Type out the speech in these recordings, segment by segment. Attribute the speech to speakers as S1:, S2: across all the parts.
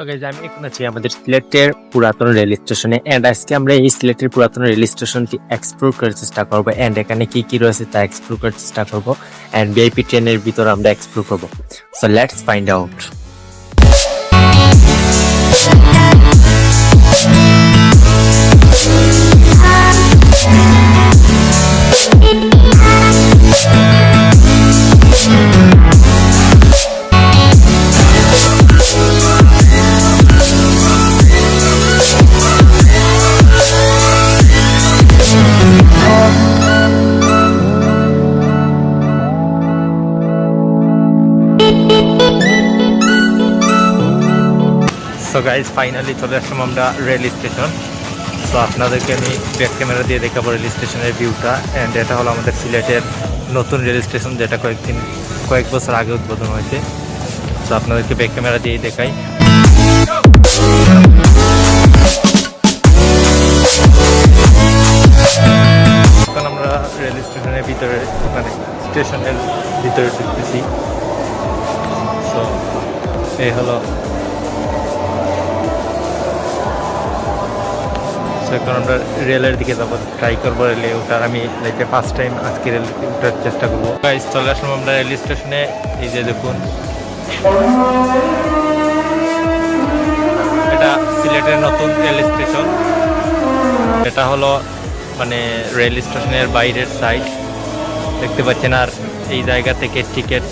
S1: তো গাইজ আমি এখন আছি আমাদের সিলেটের পুরাতন রেল স্টেশনে এন্ড আজকে আমরা এই সিলেটের পুরাতন রেল স্টেশনটি এক্সপ্লোর করার চেষ্টা করবো এন্ড এখানে কি কি রয়েছে তা এক্সপ্লোর করার চেষ্টা করবো এন্ড ভিআইপি ট্রেনের ভিতর আমরা এক্সপ্লোর করবো। So let's find out. So guys finally চলে আসলাম আমরা রেল স্টেশন। সো আপনাদেরকে আমি ব্যাক ক্যামেরা দিয়ে দেখাবো রেল স্টেশনের ভিউটা অ্যান্ড এটা হলো আমাদের সিলেটের নতুন রেল স্টেশন যেটা কয়েক বছর আগে উদ্বোধন হয়েছে। সো আপনাদেরকে ব্যাক ক্যামেরা দিয়েই দেখাই। এখন আমরা রেল স্টেশনের ভিতরে স্টেশনের ভিতরে ঢুকতেছি। সো এই হলো এখন আমরা রেলের দিকে যাবো, ট্রাই করবো রেলে ওঠার। আমি লাইফে ফার্স্ট টাইম আজকে রেল ওঠার চেষ্টা করবো। চলে আসলাম আমরা রেল স্টেশনে। এই যে দেখুন, এটা সিলেটের নতুন রেল স্টেশন। এটা হলো রেল স্টেশনের বাইরের সাইড দেখতে পাচ্ছেন, আর এই জায়গা থেকে টিকিট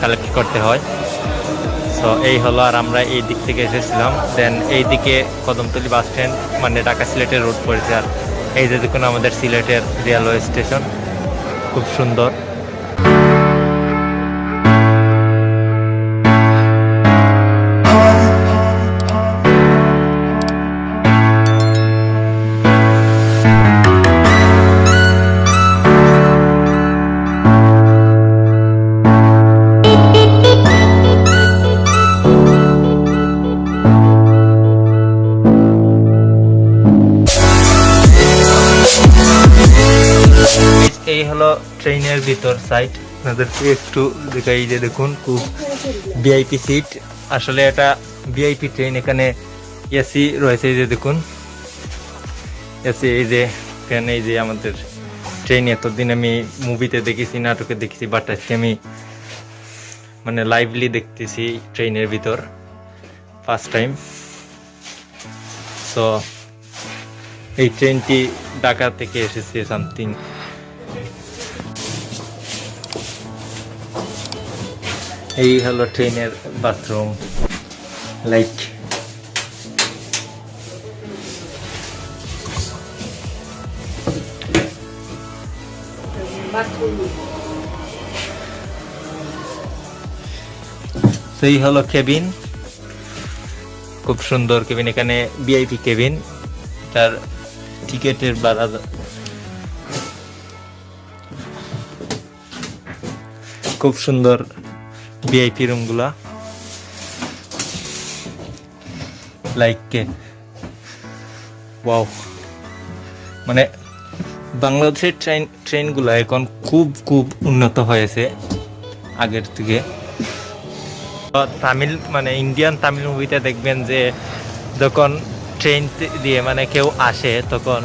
S1: কালেক্ট করতে হয়। সো এই হলো, আর আমরা এই দিক থেকে এসেছিলাম। দেন এই দিকে কদমতলী বাস স্ট্যান্ড ঢাকা সিলেটের রোড পড়েছে। আর এই যে দেখুন আমাদের সিলেটের রেলওয়ে স্টেশন, খুব সুন্দর। এই হলো ট্রেনের ভিতর সাইড, আপনাদেরকে একটু দেখাই। যে দেখুন, খুব ভিআইপি সিট। আসলে এটা ভিআইপি ট্রেন, এখানে এসি রয়েছে। এই যে দেখুন এসি। এই যে এখানে এই যে আমাদের ট্রেন, এতদিন আমি মুভিতে দেখেছি, নাটকে দেখেছি, বাট আজকে আমি লাইভলি দেখতেছি ট্রেনের ভিতর ফার্স্ট টাইম। সো এই ট্রেনটি ঢাকা থেকে এসেছে সামথিং। এই হলো ট্রেনের বাথরুম, লাইক সেই হলো কেবিন, খুব সুন্দর কেবিন। এখানে ভিআইপি কেবিন, তার টিকেটের ভাড়া খুব সুন্দর। ভিআইপি রুমগুলা লাইক ওয়াও, বাংলাদেশের ট্রেনগুলা এখন খুব উন্নত হয়েছে আগের থেকে। তামিল ইন্ডিয়ান তামিল মুভিতে দেখবেন যে যখন ট্রেন দিয়ে কেউ আসে, তখন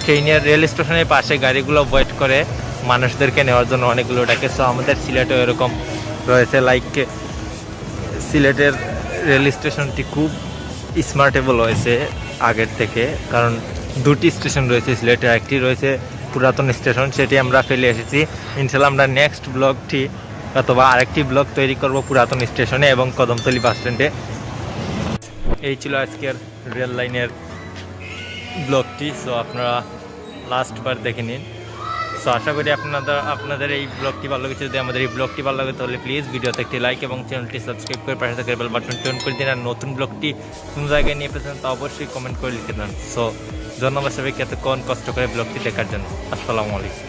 S1: ট্রেনের রেল স্টেশনের পাশে গাড়িগুলো ওয়েট করে মানুষদেরকে নেওয়ার জন্য, অনেকগুলো ডাকে। সো আমাদের সিলেটেও এরকম রয়েছে। লাইক সিলেটের রেল স্টেশনটি খুব স্মার্টেবল হয়েছে আগের থেকে, কারণ দুটি স্টেশন রয়েছে সিলেটে, একটি রয়েছে পুরাতন স্টেশন, সেটি আমরা ফেলে এসেছি। ইনশাল্লাহ আমরা নেক্সট ব্লগটি অথবা আরেকটি ব্লগ তৈরি করব পুরাতন স্টেশনে এবং কদমতলী বাস স্ট্যান্ডে। এই ছিল আজকের রেল লাইনের ব্লগটি। সো আপনারা লাস্টবার দেখে নিন। সো আশা করি আপনাদের এই ব্লগটি ভালো লেগেছে। যদি আমাদের এই ব্লগটি ভালো লাগে তাহলে প্লিজ ভিডিওতে একটি লাইক এবং চ্যানেলটি সাবস্ক্রাইব করে পাশে থাকা বেল বাটনটি অন করে দিন। আর নতুন ব্লগটি কোন জায়গায় নিয়ে পেয়েছেন তা অবশ্যই কমেন্ট করে লিখে দেন। সো ধন্যবাদ সবাইকে এতক্ষণ কষ্ট করে ব্লগটি দেখার জন্য। আসসালামু আলাইকুম।